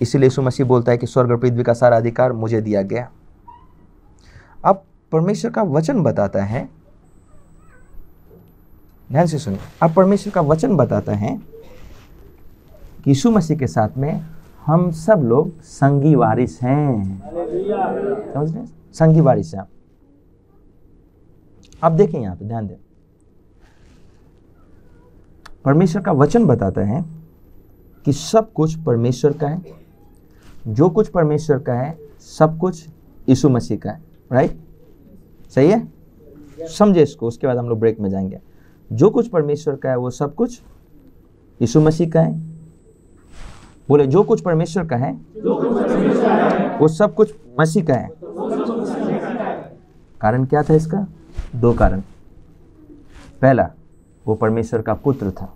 इसीलिए यीशु मसीह बोलता है कि स्वर्ग और पृथ्वी का सारा अधिकार मुझे दिया गया। अब परमेश्वर का वचन बताता है, ध्यान से सुनिए, अब परमेश्वर का वचन बताता है कि यीशु मसीह के साथ में हम सब लोग संगी वारिस हैं। समझ रहे? संगी वारिस हैं। आप देखें यहां पे, ध्यान दें, परमेश्वर का वचन बताता है कि सब कुछ परमेश्वर का है, जो कुछ परमेश्वर का है सब कुछ यीशु मसीह का है। राइट? सही है? समझे इसको, उसके बाद हम लोग ब्रेक में जाएंगे। जो कुछ परमेश्वर का है वो सब कुछ यीशु मसीह का है। बोले, जो कुछ परमेश्वर का है वो सब कुछ मसीह का है। कारण क्या था इसका? दो कारण। पहला, वो परमेश्वर का पुत्र था।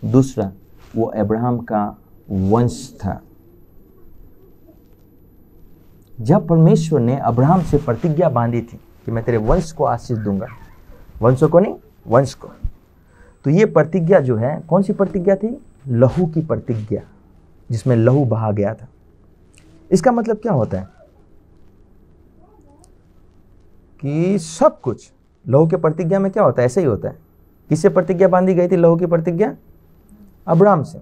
दूसरा, वो अब्राहम का वंश था। जब परमेश्वर ने अब्राहम से प्रतिज्ञा बांधी थी कि मैं तेरे वंश को आशीष दूंगा, वंशों को नहीं, वंश को, तो ये प्रतिज्ञा जो है, कौन सी प्रतिज्ञा थी? लहू की प्रतिज्ञा, जिसमें लहू बहा गया था। इसका मतलब क्या होता है कि सब कुछ लहू के प्रतिज्ञा में क्या होता है? ऐसे ही होता है। किससे प्रतिज्ञा बांधी गई थी? लहू की प्रतिज्ञा अब्राहम से।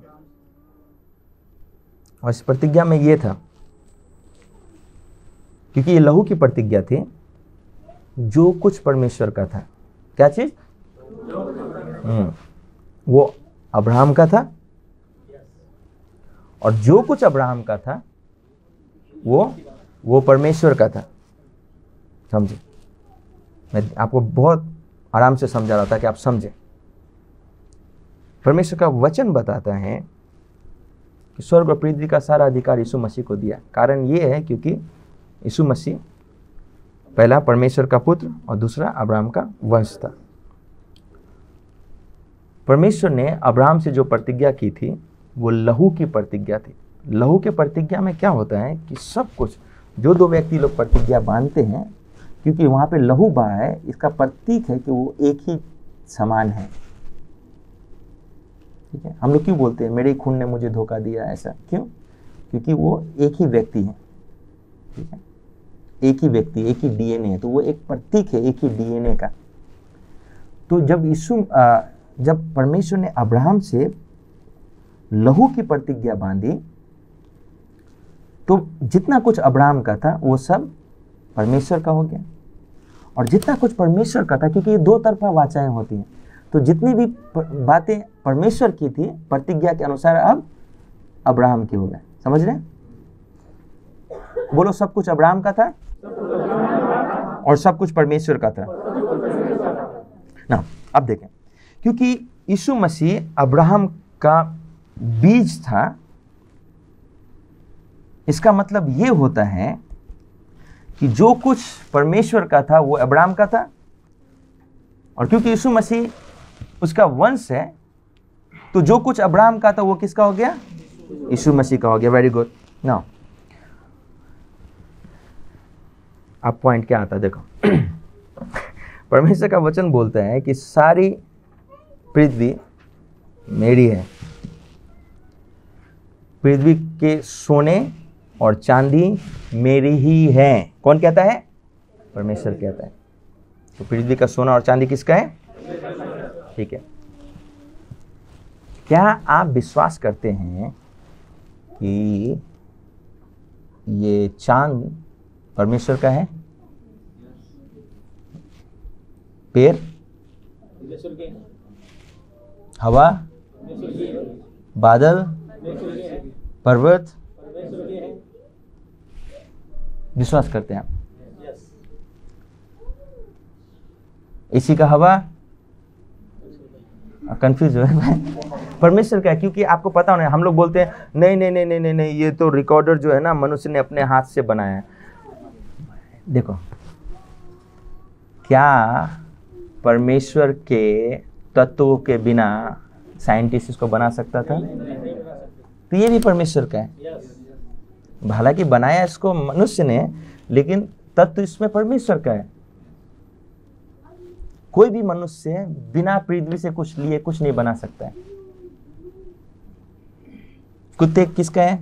और इस प्रतिज्ञा में ये था, क्योंकि ये लहू की प्रतिज्ञा थी, जो कुछ परमेश्वर का था, क्या चीज? वो अब्राहम का था, और जो कुछ अब्राहम का था वो परमेश्वर का था। समझे? मैं आपको बहुत आराम से समझा रहा था कि आप समझे। परमेश्वर का वचन बताता है कि स्वर्ग और पृथ्वी का सारा अधिकार यीशु मसीह को दिया। कारण ये है क्योंकि यीशु मसीह पहला परमेश्वर का पुत्र और दूसरा अब्राहम का वंश था। परमेश्वर ने अब्राहम से जो प्रतिज्ञा की थी वो लहू की प्रतिज्ञा थी। लहू के प्रतिज्ञा में क्या होता है कि सब कुछ, जो दो व्यक्ति लोग प्रतिज्ञा बांधते हैं, क्योंकि वहां पे लहू बहा है, इसका प्रतीक है कि वो एक ही समान है। ठीक है? हम लोग क्यों बोलते हैं मेरे खून ने मुझे धोखा दिया? ऐसा क्यों? क्योंकि वो एक ही व्यक्ति है। ठीक है? एक ही व्यक्ति, एक ही डीएनए है, तो वो एक प्रतीक है एक ही डीएनए का। तो जब परमेश्वर ने अब्राहम से लहू की प्रतिज्ञा बांधी, तो जितना कुछ अब्राहम का था वो सब परमेश्वर का हो गया। और जितना कुछ परमेश्वर का था, क्योंकि ये दो तरफा वाचाएं होती हैं, तो जितनी भी बातें परमेश्वर की थी प्रतिज्ञा के अनुसार अब अब्राहम की हो गए। समझ रहे हैं? बोलो, सब कुछ अब्राहम का था और सब कुछ परमेश्वर का था ना। अब देखें, क्योंकि यीशु मसीह अब्राहम का बीज था, इसका मतलब यह होता है कि जो कुछ परमेश्वर का था वो अब्राहम का था, और क्योंकि यीशु मसीह उसका वंश है, तो जो कुछ अब्राहम का था वो किसका हो गया? यीशु मसीह का हो गया। Very good. नाउ अब पॉइंट क्या आता है, देखो। परमेश्वर का वचन बोलता है कि सारी पृथ्वी मेरी है। पृथ्वी के सोने और चांदी मेरी ही है। कौन कहता है? परमेश्वर कहता है। तो पृथ्वी का सोना और चांदी किसका है? ठीक है। क्या आप विश्वास करते हैं कि ये चांद परमेश्वर का है? पेड़, हवा, बादल, पर्वत, विश्वास करते हैं आप? इसी का हवा कंफ्यूज हो है। परमेश्वर का है, क्योंकि आपको पता होना, हम लोग बोलते हैं नहीं नहीं नहीं नहीं नहीं नहीं, ये तो रिकॉर्डर जो है ना मनुष्य ने अपने हाथ से बनाया है। देखो, क्या परमेश्वर के तत्वों के बिना साइंटिस्ट इसको बना सकता था? तो ये भी परमेश्वर का है। हालांकि बनाया इसको मनुष्य ने, लेकिन तत्व इसमें परमेश्वर का है। कोई भी मनुष्य बिना पृथ्वी से कुछ लिए कुछ नहीं बना सकता है। कुत्ते किसका है?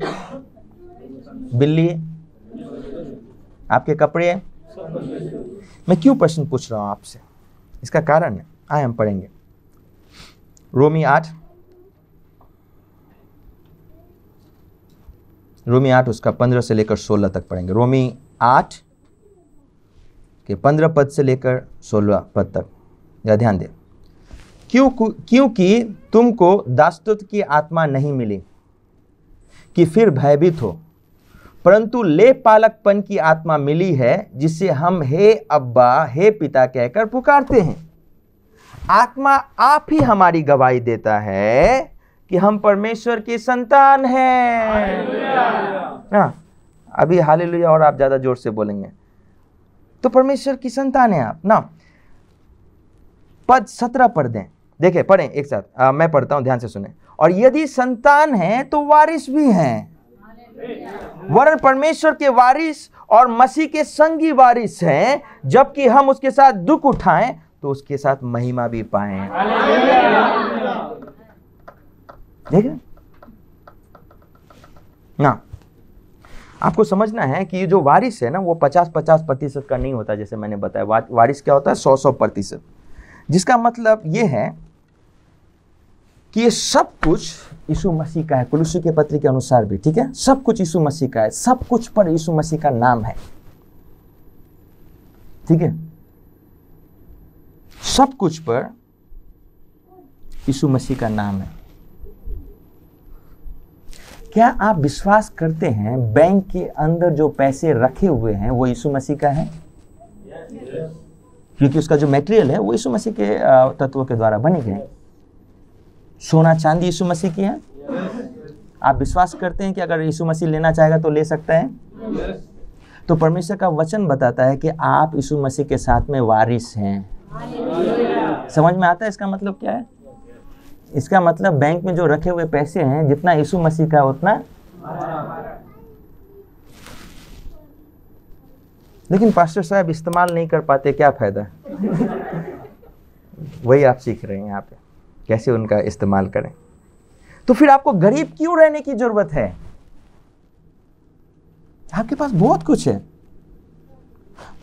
बिल्ली, आपके कपड़े। मैं क्यों प्रश्न पूछ रहा हूं आपसे, इसका कारण है, आए हम पढ़ेंगे। रोमी 8 उसका 15 से लेकर 16 तक पढ़ेंगे। रोमी 8 के 15 पद से लेकर 16 पद तक, या ध्यान दें। क्योंकि तुमको दासत्व की आत्मा नहीं मिली कि फिर भयभीत हो, परंतु ले पालकपन की आत्मा मिली है, जिसे हम हे अब्बा, हे पिता कहकर पुकारते हैं। आत्मा आप ही हमारी गवाही देता है कि हम परमेश्वर की संतान हैं। ना, अभी हालेलुया और आप ज्यादा जोर से बोलेंगे तो परमेश्वर की संतान है आप ना। पद 17 पढ़ दें, देखें, पढ़ें एक साथ। मैं पढ़ता हूं, ध्यान से सुने। और यदि संतान है तो वारिस भी हैं, वरन परमेश्वर के वारिस और मसीह के संगी वारिस हैं, जबकि हम उसके साथ दुख उठाएं तो उसके साथ महिमा भी पाएं। देखें ना, आपको समझना है कि ये जो वारिस है ना, वो 50-50% का नहीं होता। जैसे मैंने बताया, वारिस क्या होता है? 100-100%। जिसका मतलब ये है कि ये सब कुछ यीशु मसीह का है, कुलुस्सी के पत्र के अनुसार भी, ठीक है। सब कुछ यीशु मसीह का है, सब कुछ पर यीशु मसीह का नाम है, ठीक है। सब कुछ पर यीशु मसीह का नाम है। क्या आप विश्वास करते हैं बैंक के अंदर जो पैसे रखे हुए हैं वो यीशु मसीह का है? क्योंकि उसका जो मटेरियल है वो यीशु मसीह के तत्वों के द्वारा बने गए। सोना चांदी यीशु मसीह की है। आप विश्वास करते हैं कि अगर यीशु मसीह लेना चाहेगा तो ले सकता है? तो परमेश्वर का वचन बताता है कि आप यीशु मसीह के साथ में वारिस हैं। समझ में आता है इसका मतलब क्या है? इसका मतलब बैंक में जो रखे हुए पैसे हैं, जितना यीशु मसीह का उतना, लेकिन पास्टर साहब इस्तेमाल नहीं कर पाते, क्या फायदा? वही आप सीख रहे हैं यहाँ पे, कैसे उनका इस्तेमाल करें। तो फिर आपको गरीब क्यों रहने की जरूरत है? आपके पास बहुत कुछ है।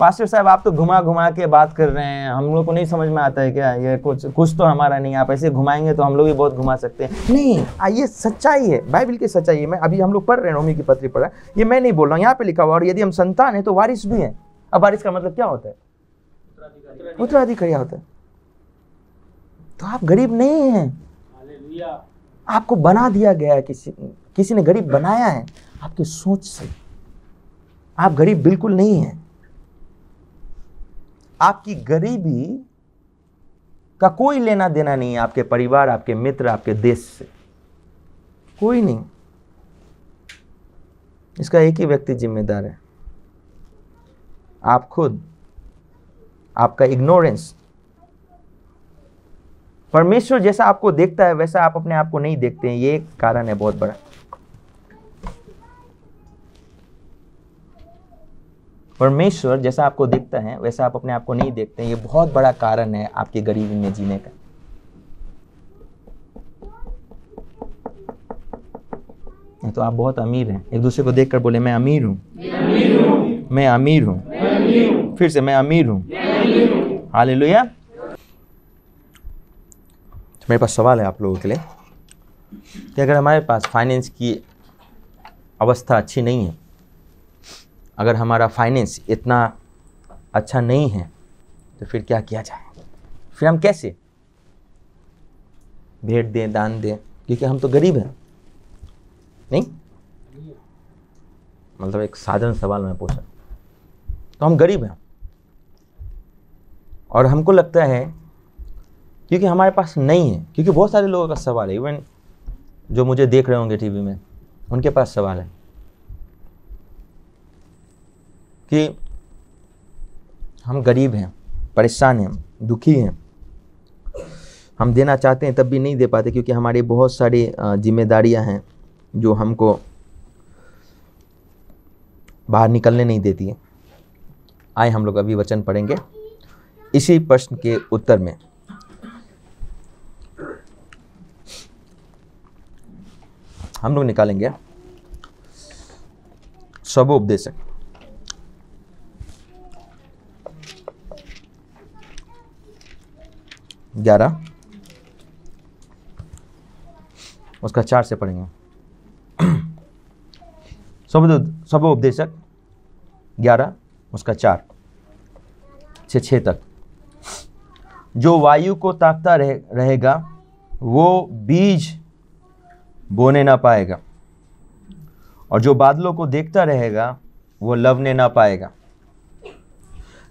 पास्टर साहब आप तो घुमा घुमा के बात कर रहे हैं, हम लोग को नहीं समझ में आता है क्या? ये कुछ तो हमारा नहीं, आप ऐसे घुमाएंगे तो हम लोग भी बहुत घुमा सकते हैं। नहीं, ये सच्चाई है, बाइबल की सच्चाई है। मैं अभी हम लोग पढ़ रहे हैं, रोमी की पत्री पढ़ा, ये मैं नहीं बोल रहा हूँ, यहाँ पे लिखा हुआ। और यदि हम संतान है तो वारिस भी है। अब वारिस का मतलब क्या होता है? उत्तराधिकारी होता है। तो आप गरीब नहीं हैं, आपको बना दिया गया है, किसी ने गरीब बनाया है आपकी सोच से। आप गरीब बिल्कुल नहीं हैं। आपकी गरीबी का कोई लेना देना नहीं है आपके परिवार, आपके मित्र, आपके देश से, कोई नहीं। इसका एक ही व्यक्ति जिम्मेदार है, आप खुद। आपका इग्नोरेंस। परमेश्वर जैसा आपको देखता है वैसा आप अपने आप को नहीं देखते हैं, ये एक कारण है बहुत बड़ा। परमेश्वर जैसा आपको दिखता है वैसा आप अपने आप को नहीं देखते हैं, ये बहुत बड़ा कारण है आपकी गरीबी में जीने का। तो आप बहुत अमीर हैं। एक दूसरे को देखकर बोले, मैं अमीर हूं, मैं अमीर हूं। फिर से, मैं अमीर हूं। हालेलुया। मेरे पास सवाल है आप लोगों के लिए कि अगर हमारे पास फाइनेंस की अवस्था अच्छी नहीं है, अगर हमारा फाइनेंस इतना अच्छा नहीं है, तो फिर क्या किया जाए? फिर हम कैसे भेंट दें, दान दें? क्योंकि हम तो गरीब हैं। नहीं, मतलब एक साधारण सवाल मैं पूछा, तो हम गरीब हैं और हमको लगता है क्योंकि हमारे पास नहीं है। क्योंकि बहुत सारे लोगों का सवाल है, इवन जो मुझे देख रहे होंगे टीवी में, उनके पास सवाल है कि हम गरीब हैं, परेशान हैं, दुखी हैं, हम देना चाहते हैं तब भी नहीं दे पाते क्योंकि हमारी बहुत सारी जिम्मेदारियां हैं जो हमको बाहर निकलने नहीं देती है। आए हम लोग अभी वचन पढ़ेंगे इसी प्रश्न के उत्तर में। हम लोग निकालेंगे स्वोपदेशक। ग्यारह उसका 4 से पढ़ेंगे। स्वोपदेशक 11 उसका 4 से 6 तक। जो वायु को ताकता रहेगा वो बीज बोने ना पाएगा, और जो बादलों को देखता रहेगा वो लवने ना पाएगा।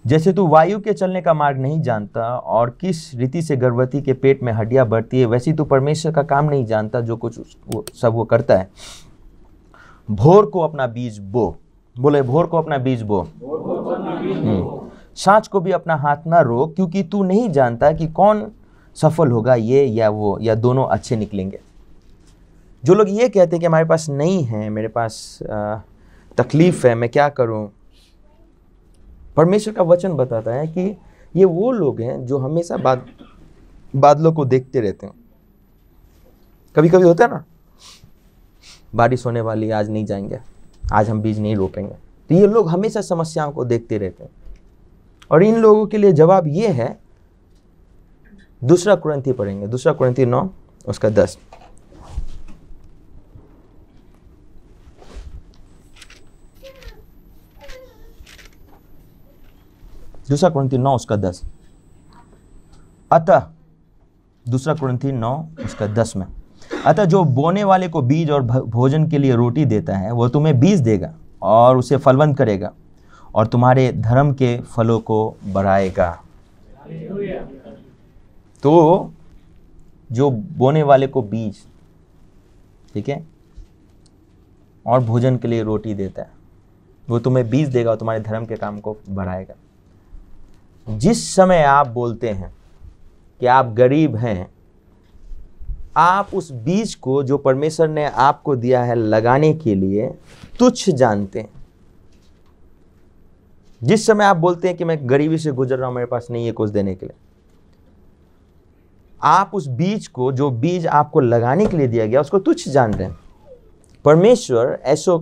जैसे तू वायु के चलने का मार्ग नहीं जानता और किस रीति से गर्भवती के पेट में हड्डियां बढ़ती है, वैसे तू परमेश्वर का काम नहीं जानता जो कुछ वो करता है। भोर को अपना बीज बो, बोले भोर को अपना बीज बो। सांझ को भी अपना हाथ ना रोक, क्योंकि तू नहीं जानता कि कौन सफल होगा, ये या वो, या दोनों अच्छे निकलेंगे। जो लोग ये कहते हैं कि हमारे पास नहीं है, मेरे पास तकलीफ है, मैं क्या करूं, परमेश्वर का वचन बताता है कि ये वो लोग हैं जो हमेशा बादलों को देखते रहते हैं। कभी कभी होता है ना, बारिश होने वाली, आज नहीं जाएंगे, आज हम बीज नहीं रोपेंगे। तो ये लोग हमेशा समस्याओं को देखते रहते हैं, और इन लोगों के लिए जवाब ये है, दूसरा कुरिन्थी पढ़ेंगे, दूसरा कुरिन्थी 9 उसका 10। दूसरा कुरिन्थी 9 उसका 10। अतः दूसरा कुरिन्थी 9 उसका 10 में, अतः जो बोने वाले को बीज और भोजन के लिए रोटी देता है, वो तुम्हें बीज देगा और उसे फलवंत करेगा और तुम्हारे धर्म के फलों को बढ़ाएगा। तो जो बोने वाले को बीज, ठीक है, और भोजन के लिए रोटी देता है, वो तुम्हें बीज देगा और तुम्हारे धर्म के काम को बढ़ाएगा। जिस समय आप बोलते हैं कि आप गरीब हैं, आप उस बीज को जो परमेश्वर ने आपको दिया है लगाने के लिए तुच्छ जानते हैं। जिस समय आप बोलते हैं कि मैं गरीबी से गुजर रहा हूं, मेरे पास नहीं है कुछ देने के लिए, आप उस बीज को, जो बीज आपको लगाने के लिए दिया गया, उसको तुच्छ जान रहे हैं। परमेश्वर ऐसो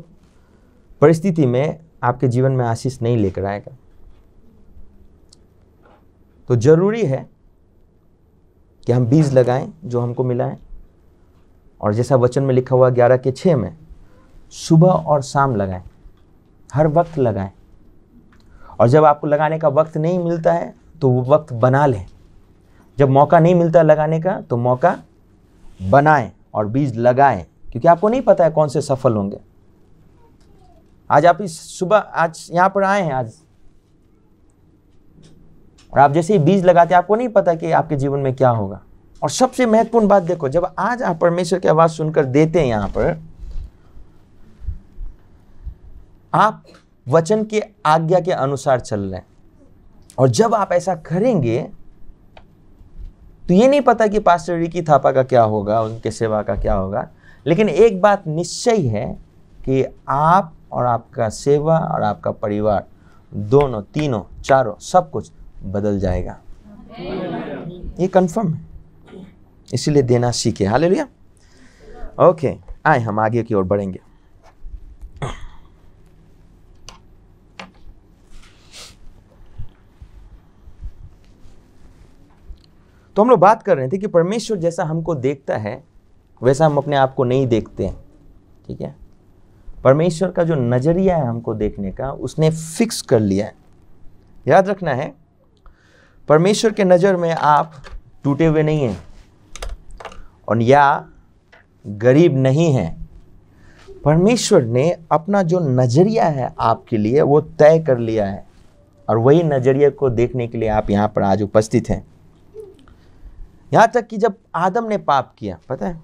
परिस्थिति में आपके जीवन में आशीष नहीं लेकर आएगा। तो जरूरी है कि हम बीज लगाएं जो हमको मिला है, और जैसा वचन में लिखा हुआ 11 के 6 में, सुबह और शाम लगाएं, हर वक्त लगाएं। और जब आपको लगाने का वक्त नहीं मिलता है तो वो वक्त बना लें। जब मौका नहीं मिलता लगाने का तो मौका बनाएं और बीज लगाएं, क्योंकि आपको नहीं पता है कौन से सफल होंगे। आज आप इस सुबह आज यहाँ पर आए हैं आज, और आप जैसे ही बीज लगाते हैं, आपको नहीं पता कि आपके जीवन में क्या होगा। और सबसे महत्वपूर्ण बात देखो, जब आज आप परमेश्वर की आवाज सुनकर देते हैं, यहां पर आप वचन के आज्ञा के अनुसार चल रहे हैं, और जब आप ऐसा करेंगे तो ये नहीं पता कि पास्टर रिकी थापा का क्या होगा, उनके सेवा का क्या होगा, लेकिन एक बात निश्चय है कि आप और आपका सेवा और आपका परिवार, दोनों, तीनों, चारों, सब कुछ बदल जाएगा। ये कंफर्म है, इसीलिए देना सीखे। हालेलुया। ओके, आए हम आगे की ओर बढ़ेंगे। तो हम लोग बात कर रहे थे कि परमेश्वर जैसा हमको देखता है वैसा हम अपने आप को नहीं देखते हैं, ठीक है। परमेश्वर का जो नजरिया है हमको देखने का, उसने फिक्स कर लिया है। याद रखना है, परमेश्वर के नज़र में आप टूटे हुए नहीं हैं और या गरीब नहीं हैं। परमेश्वर ने अपना जो नज़रिया है आपके लिए वो तय कर लिया है, और वही नज़रिया को देखने के लिए आप यहाँ पर आज उपस्थित हैं। यहाँ तक कि जब आदम ने पाप किया, पता है,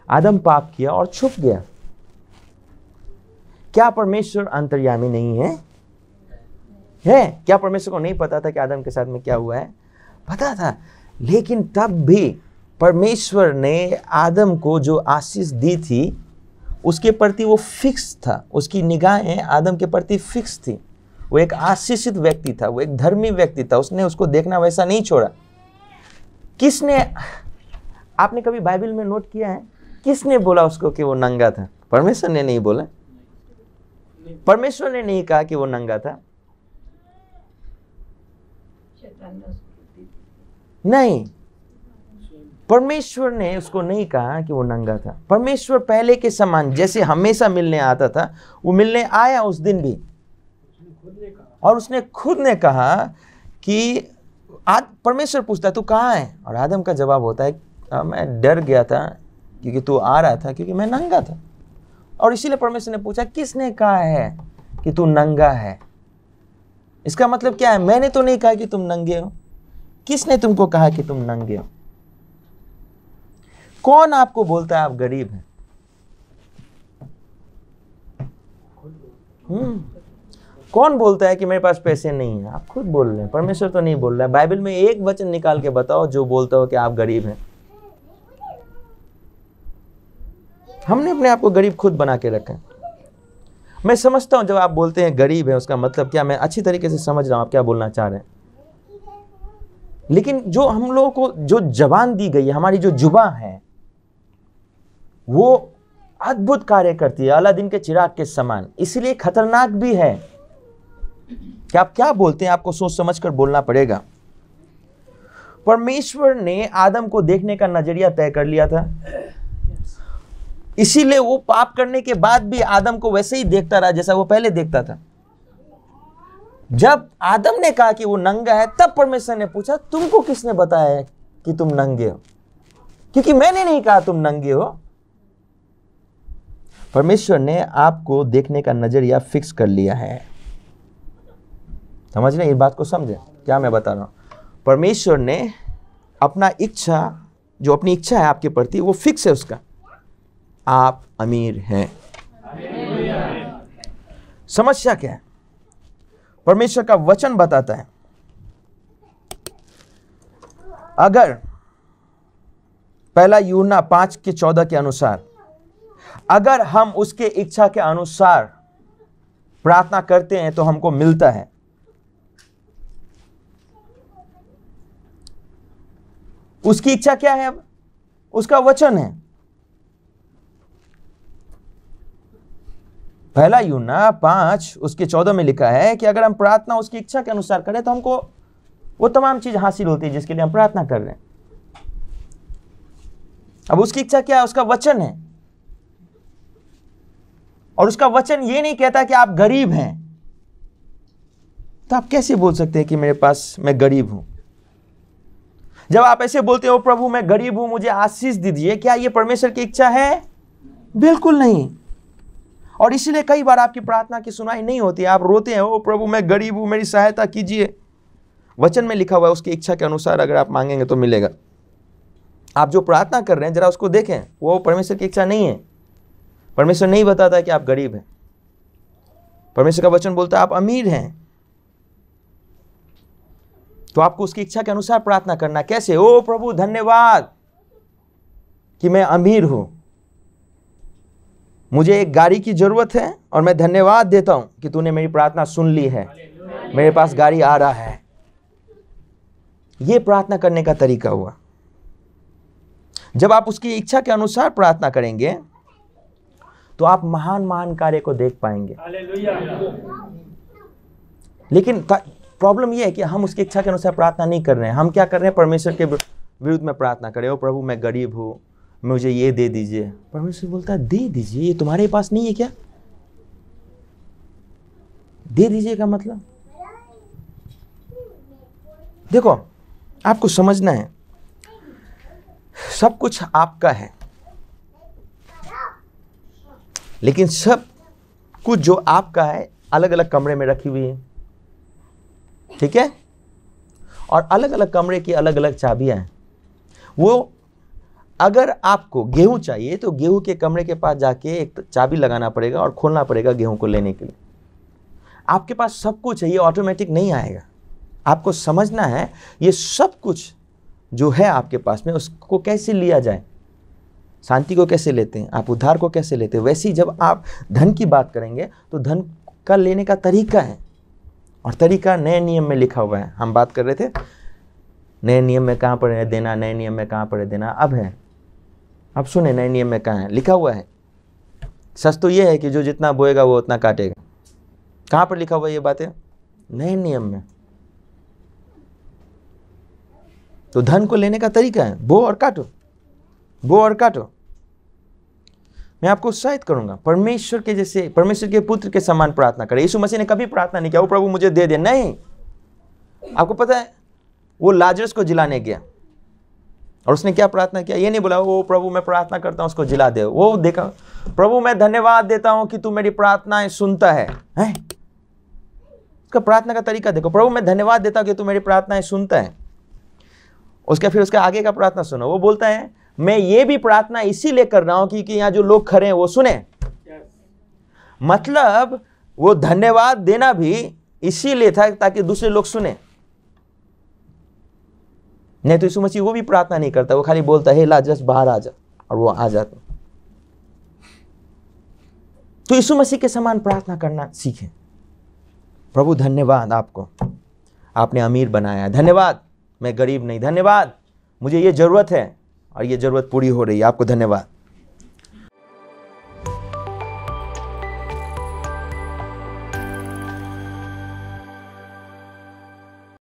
आदम पाप किया और छुप गया। क्या परमेश्वर अंतर्यामी नहीं है? क्या परमेश्वर को नहीं पता था कि आदम के साथ में क्या हुआ है? पता था, लेकिन तब भी परमेश्वर ने आदम को जो आशीष दी थी उसके प्रति वो फिक्स था, उसकी निगाहें आदम के प्रति फिक्स थी। वो एक आशीषित व्यक्ति था, वो एक धर्मी व्यक्ति था, उसने उसको देखना वैसा नहीं छोड़ा। किसने, आपने कभी बाइबल में नोट किया है, किसने बोला उसको कि वो नंगा था? परमेश्वर ने नहीं बोला, परमेश्वर ने नहीं कहा कि वो नंगा था, नहीं, परमेश्वर ने उसको नहीं कहा कि वो नंगा था। परमेश्वर पहले के समान जैसे हमेशा मिलने आता था, वो मिलने आया उस दिन भी, और उसने खुद ने कहा कि आज परमेश्वर पूछता है तू कहाँ है, और आदम का जवाब होता है मैं डर गया था क्योंकि तू आ रहा था, क्योंकि मैं नंगा था। और इसीलिए परमेश्वर ने पूछा किसने कहा है कि तू नंगा है। इसका मतलब क्या है? मैंने तो नहीं कहा कि तुम नंगे हो, किसने तुमको कहा कि तुम नंगे हो? कौन आपको बोलता है आप गरीब हैं? कौन बोलता है कि मेरे पास पैसे नहीं है? आप खुद बोल रहे हैं, परमेश्वर तो नहीं बोल रहा है। बाइबल में एक वचन निकाल के बताओ जो बोलता हो कि आप गरीब हैं। हमने अपने आप को गरीब खुद बना के रखा है। मैं समझता हूं जब आप बोलते हैं गरीब है उसका मतलब क्या, मैं अच्छी तरीके से समझ रहा हूं आप क्या बोलना चाह रहे हैं। लेकिन जो हम लोगों को जो जबान दी गई है, हमारी जो जुबान है, वो अद्भुत कार्य करती है, अलादीन के चिराग के समान, इसलिए खतरनाक भी है कि आप क्या बोलते हैं। आपको सोच समझ कर बोलना पड़ेगा। परमेश्वर ने आदम को देखने का नजरिया तय कर लिया था, इसीलिए वो पाप करने के बाद भी आदम को वैसे ही देखता रहा जैसा वो पहले देखता था। जब आदम ने कहा कि वो नंगा है, तब परमेश्वर ने पूछा तुमको किसने बताया है कि तुम नंगे हो? क्योंकि मैंने नहीं कहा तुम नंगे हो। परमेश्वर ने आपको देखने का नजरिया फिक्स कर लिया है। समझ रहे हैं? इस बात को समझे क्या मैं बता रहा हूं? परमेश्वर ने अपना इच्छा, जो अपनी इच्छा है आपके प्रति, वो फिक्स है उसका। आप अमीर हैं। समस्या क्या है? परमेश्वर का वचन बताता है अगर पहला यूहन्ना 5:14 के अनुसार अगर हम उसके इच्छा के अनुसार प्रार्थना करते हैं तो हमको मिलता है। उसकी इच्छा क्या है? अब उसका वचन है। पहला यूहन्ना 5:14 में लिखा है कि अगर हम प्रार्थना उसकी इच्छा के अनुसार करें तो हमको वो तमाम चीज हासिल होती है जिसके लिए हम प्रार्थना कर रहे हैं। अब उसकी इच्छा क्या है? उसका वचन है। और उसका वचन ये नहीं कहता कि आप गरीब हैं। तो आप कैसे बोल सकते हैं कि मेरे पास, मैं गरीब हूं? जब आप ऐसे बोलते हो प्रभु मैं गरीब हूं, मुझे आशीष दीजिए, क्या यह परमेश्वर की इच्छा है? बिल्कुल नहीं। और इसलिए कई बार आपकी प्रार्थना की सुनाई नहीं होती। आप रोते हैं, ओ प्रभु मैं गरीब हूं, मेरी सहायता कीजिए। वचन में लिखा हुआ है उसकी इच्छा के अनुसार अगर आप मांगेंगे तो मिलेगा। आप जो प्रार्थना कर रहे हैं जरा उसको देखें, वो परमेश्वर की इच्छा नहीं है। परमेश्वर नहीं बताता है कि आप गरीब हैं। परमेश्वर का वचन बोलता है आप अमीर हैं। तो आपको उसकी इच्छा के अनुसार प्रार्थना करना। कैसे? ओ प्रभु धन्यवाद कि मैं अमीर हूं, मुझे एक गाड़ी की जरूरत है और मैं धन्यवाद देता हूं कि तूने मेरी प्रार्थना सुन ली है, मेरे पास गाड़ी आ रहा है। यह प्रार्थना करने का तरीका हुआ। जब आप उसकी इच्छा के अनुसार प्रार्थना करेंगे तो आप महान महान कार्य को देख पाएंगे। लेकिन प्रॉब्लम यह है कि हम उसकी इच्छा के अनुसार प्रार्थना नहीं कर रहे हैं। हम क्या कर रहे हैं? परमेश्वर के विरुद्ध में प्रार्थना करें। ओ प्रभु मैं गरीब हूं, मुझे ये दे दीजिए। परमेश्वर बोलता है दे दीजिए, ये तुम्हारे पास नहीं है क्या? दे दीजिए का मतलब, देखो आपको समझना है, सब कुछ आपका है, लेकिन सब कुछ जो आपका है अलग अलग कमरे में रखी हुई है, ठीक है? और अलग अलग कमरे की अलग अलग चाबियां हैं। वो अगर आपको गेहूं चाहिए तो गेहूं के कमरे के पास जाके एक चाबी लगाना पड़ेगा और खोलना पड़ेगा गेहूं को लेने के लिए। आपके पास सब कुछ है, ये ऑटोमेटिक नहीं आएगा। आपको समझना है ये सब कुछ जो है आपके पास में, उसको कैसे लिया जाए। शांति को कैसे लेते हैं, आप उद्धार को कैसे लेते हैं। वैसे ही जब आप धन की बात करेंगे तो धन का लेने का तरीका है, और तरीका नए नियम में लिखा हुआ है। हम बात कर रहे थे नए नियम में कहाँ पर है देना, नए नियम में कहाँ पर है देना, अब है। अब सुने नए नियम में कहाँ है लिखा हुआ है। सच तो ये है कि जो जितना बोएगा वो उतना काटेगा। कहां पर लिखा हुआ ये बातें? नए नियम में। तो धन को लेने का तरीका है बो और काटो, बो और काटो। मैं आपको उत्साहित करूंगा परमेश्वर के जैसे, परमेश्वर के पुत्र के समान प्रार्थना करें। यीशु मसीह ने कभी प्रार्थना नहीं किया, वो प्रभु मुझे दे दे, नहीं। आपको पता है वो लाजरस को जिलाने गया और उसने क्या प्रार्थना किया? ये नहीं बोला वो प्रभु मैं प्रार्थना करता हूं उसको जिला दे। वो देखा, प्रभु मैं धन्यवाद देता हूं कि तू मेरी प्रार्थनाएं सुनता है, हैं? उसका प्रार्थना का तरीका देखो, प्रभु मैं धन्यवाद देता हूं कि तू मेरी प्रार्थनाएं सुनता है। फिर उसके आगे का प्रार्थना सुनो, वो बोलता है मैं ये भी प्रार्थना इसीलिए कर रहा हूं क्योंकि यहां जो लोग खड़े हैं वो सुने। मतलब वो धन्यवाद देना भी इसीलिए था ताकि दूसरे लोग सुने। नहीं तो यीशु मसीह वो भी प्रार्थना नहीं करता, वो खाली बोलता है लाजरस बाहर आ जा, और वो आ जाता। तो यीशु मसीह के समान प्रार्थना करना सीखें। प्रभु धन्यवाद आपको, आपने अमीर बनाया है, धन्यवाद मैं गरीब नहीं, धन्यवाद मुझे ये जरूरत है और ये जरूरत पूरी हो रही है, आपको धन्यवाद।